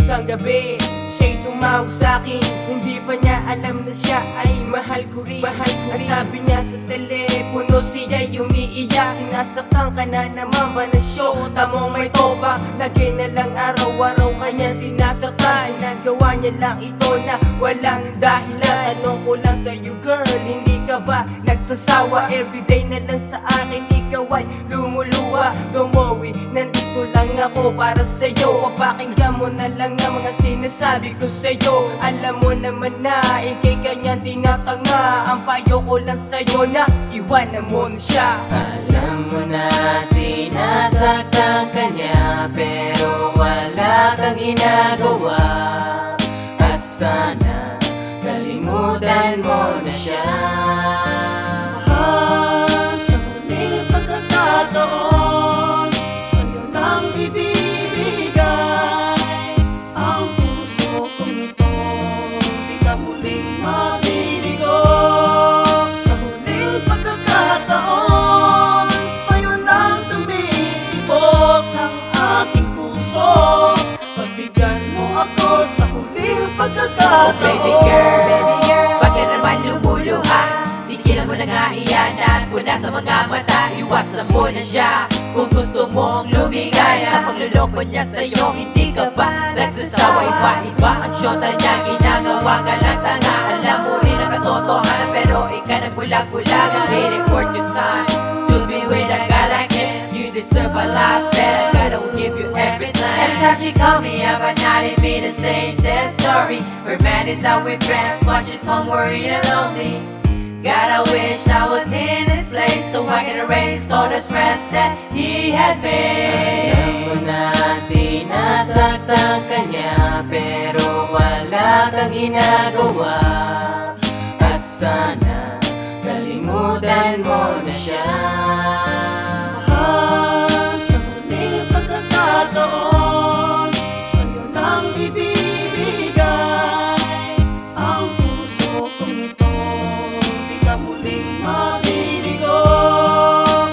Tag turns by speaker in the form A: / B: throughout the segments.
A: isang gabi, siya'y tumawag sa'kin. Hindi pa niya alam na siya ay mahal ko rin. Ang sabi niya sa telepono, siya'y umiiyak. Sinasaktan ka na naman ba na show? Tamong may topak, lagi na lang araw-araw kanya sinasaktan. Nagawa niya lang ito na walang dahilan. Tanong ko lang sa'yo girl, hindi ka ba nagsasawa? Everyday na lang sa akin ikaw ay lumuluha. Don't worry, nandito lang ako para sa'yo. Papakinggan mo na lang ang mga sinasabi ko sa'yo. Alam mo naman na ikay kanya tinatanga. Ang payo ko lang sa'yo na iwanan mo na siya.
B: Alam mo na sinasaktan ka niya, pero wala kang ginagawa. At sana kalimutan mo na siya.
C: Mahal, sa huling pagkakataon, sa'yo nang ibibigay ang puso kong ito. Di ka muling mabibigo. Sa huling pagkakataon, sa'yo nang tumitibok ang aking puso. Pagbigyan mo ako sa huling pagkakataon.
B: Oh baby girl, bakit naman lumuluha? Tigilan mo na nga iyan at muna sa mga mata, iwasan mo na siya. Kung gusto mong lumigay sa pagluloko niya sa'yo, hindi ka ba nagsasawa? Iba-iba ang syota niya, ginagawa ka lang tanga. Alam mo rin ang katotohanan, pero ikaw nagbulag-bulag. I'm waiting for your time to be with a guy like him. You deserve a lot better, God will give you everything. Every time she call me up at night, it be the same sad story. Her man is out with friends, but she's home worried and lonely. God, I wish I was in this place so I can erase all the stress that he had made. Alam mo na sinasaktan ka niya, pero wala kang ginagawa. At sana kalimutan mo na siya.
C: Mahal, sa huling pagkakataon, sa'yo nang ibibigay ang puso kong ito. Di ka muling mabibigo.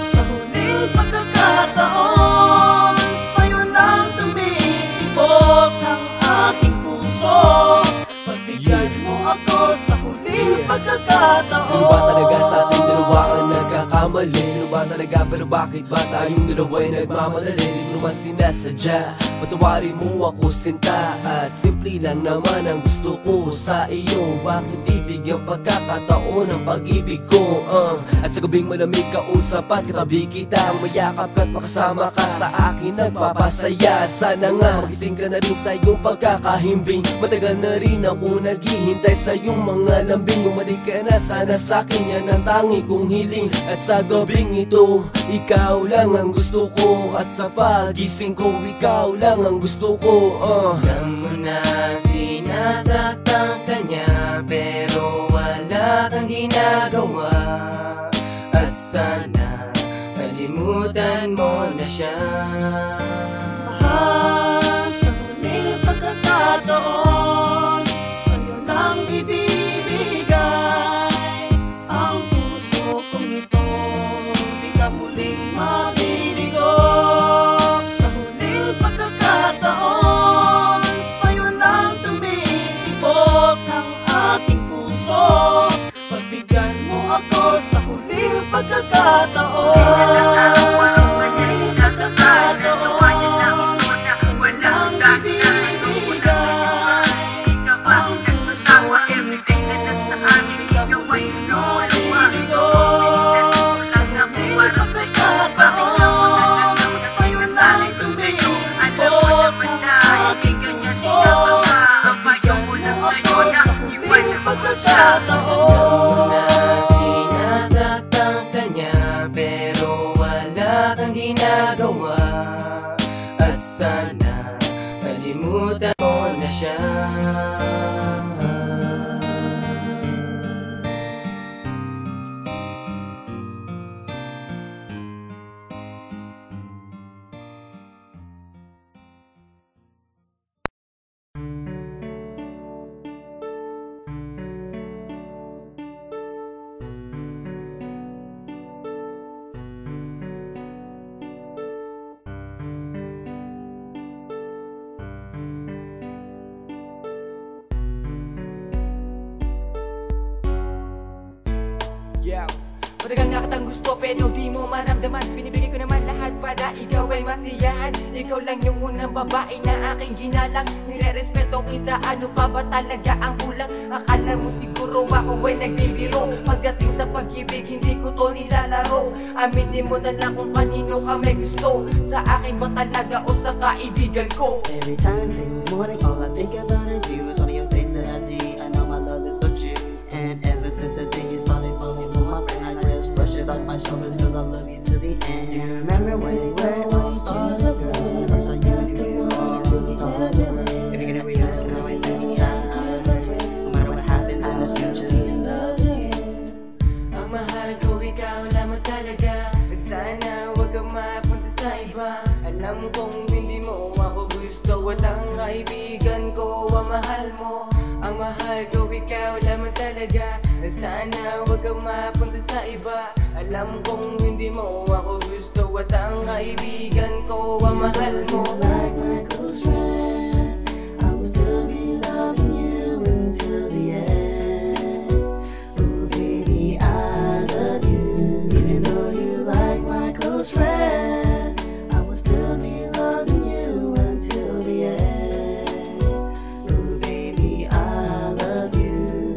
C: Sa huling pagkakataon, sa'yo nang tumitibok ang aking puso. Pagbigyan mo ako sa huling pagkakataon.
D: Sino ba talaga sa ating dalawa ang nagkakamali? Sino ba talaga, pero bakit ba tayong dalawa'y nagmamadali? Di ko naman sinasadya, patawarin mo ako sinta. At simple lang naman ang gusto ko sa iyo. Bakit di bigyan pagkakataon ang pag-ibig ko? At sa gabing malamig kausap at katabi kita, mayakap ka't makasama ka sa akin nagpapasaya. At sana nga magising ka na rin sa iyong pagkakahimbing. Matagal na rin ako naghihintay sa iyong mga lambing. Bumalik ka na sana sa'kin, yan ang tangi kong hiling. At sa gabing ito, ikaw lang ang gusto ko. At sa pagising ko, ikaw lang ang gusto ko.
B: Alam mo na sinasaktan ka niya, pero wala kang ginagawa. At sana kalimutan mo na siya.
C: Mahal, sa huling pagkakataon, sa'yo nang ibibigay ang puso kong ito. Di ka muling mabibigo. Sa huling pagkakataon, sa'yo nang tumitibok ang aking puso. Pagbigyan mo ako sa huling pagkakataon. Sa huling pagkakataon, walang ibibigay ang puso kong ito. Di ka muling mabibigo. Sa huling pagkakataon, sa'yo nang tumitibok ang aking puso. Pagbigyan mo ako sa huling pagkakataon.
B: Na sinasaktan ka niya, pero wala kang ginagawa. At sana kalimutan mo na siya.
A: Matagal nga kitang gusto pero di mo maramdaman. Binibigay ko naman lahat para ikaw ay masiyahan. Ikaw lang yung unang babae na aking ginalang. Nire-respeto kita, ano pa ba talaga ang kulang? Akala mo siguro ako ay nagbibiro. Pagdating sa pag-ibig hindi ko to nilalaro. Aminin mo na lang kung kanino ka may gusto. Sa akin ba talaga o sa kaibigan ko?
C: Every time it's in the morning, all I think about is you. It's only your face that I see. I know my love is so true. And ever since the day you started falling for my friend, I just brush it off my shoulders cause I love you to the end. Do you remember when we were all stars, girl? I saw you and you if you're gonna be honest, now I think inside. No matter what happens in the future, in love again.
A: Ang mahal ko ikaw lamang talaga. Sana wag kang mapunta sa iba. Alam kong hindi mo ako gusto at ang kaibigan ko ang mahal mo. Ang mahal ko ikaw lamang talaga. Sana wag kang mapunta sa iba. Alam kong hindi mo ako gusto at ang kaibigan ko ang mahal mo.
C: Like my close friend, I will still be loving you until the end. Ooh baby, I love you. Even though you like my close friend, I will still be loving you until the end. Ooh baby, I love you.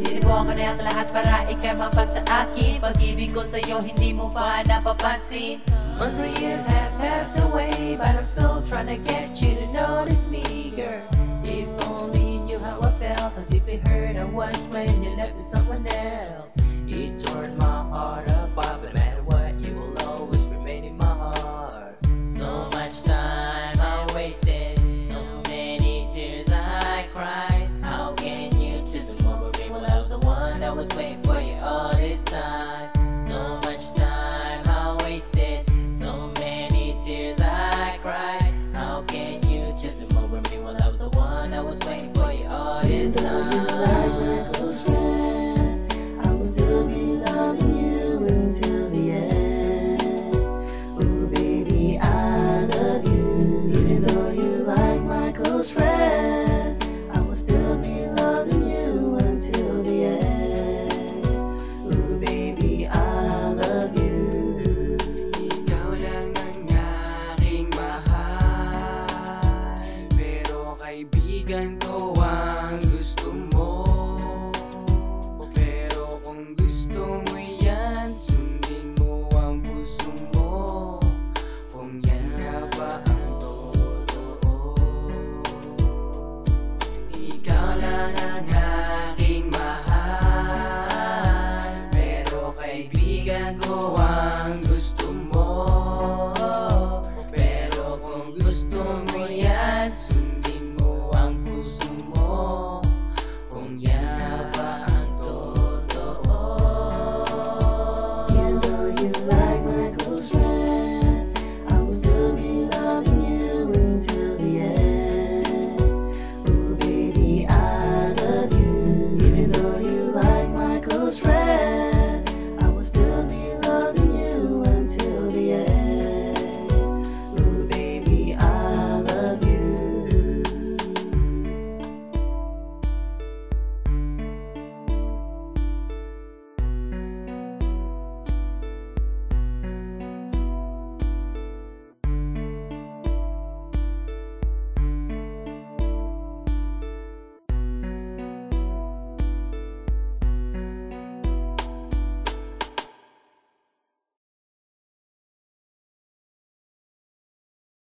B: Sinubukan ko na ang lahat para ikay mapa sa akin. Pag-ibig ko sa'yo hindi mo pa napapansin. Months or years have passed away, but I'm still trying to get you to notice me, girl. If only you knew how I felt, how deeply hurt I was when you left with someone else. It tore my heart apart, but no matter what, you will always remain in my heart. So much time I wasted, so many tears I cried. How can you choose the moment when I was the one that was waiting for you all this time? So much time I wasted, so many tears I cried. How can you choose the moment when I was the one that was waiting for you all this
C: Like
B: time?
C: my close friend, I will still be loving you until the end. Ooh baby, I love you. Even though you like my close friend, I will still be loving you until the end. Ooh baby, I love you.
A: Ikaw lang ang aking mahal, pero kaibigan ko ang gusto mo. Pero kung gusto mo yan, sundin mo ang puso mo. Kung yan nga ba ang totoo. Ikaw lang ang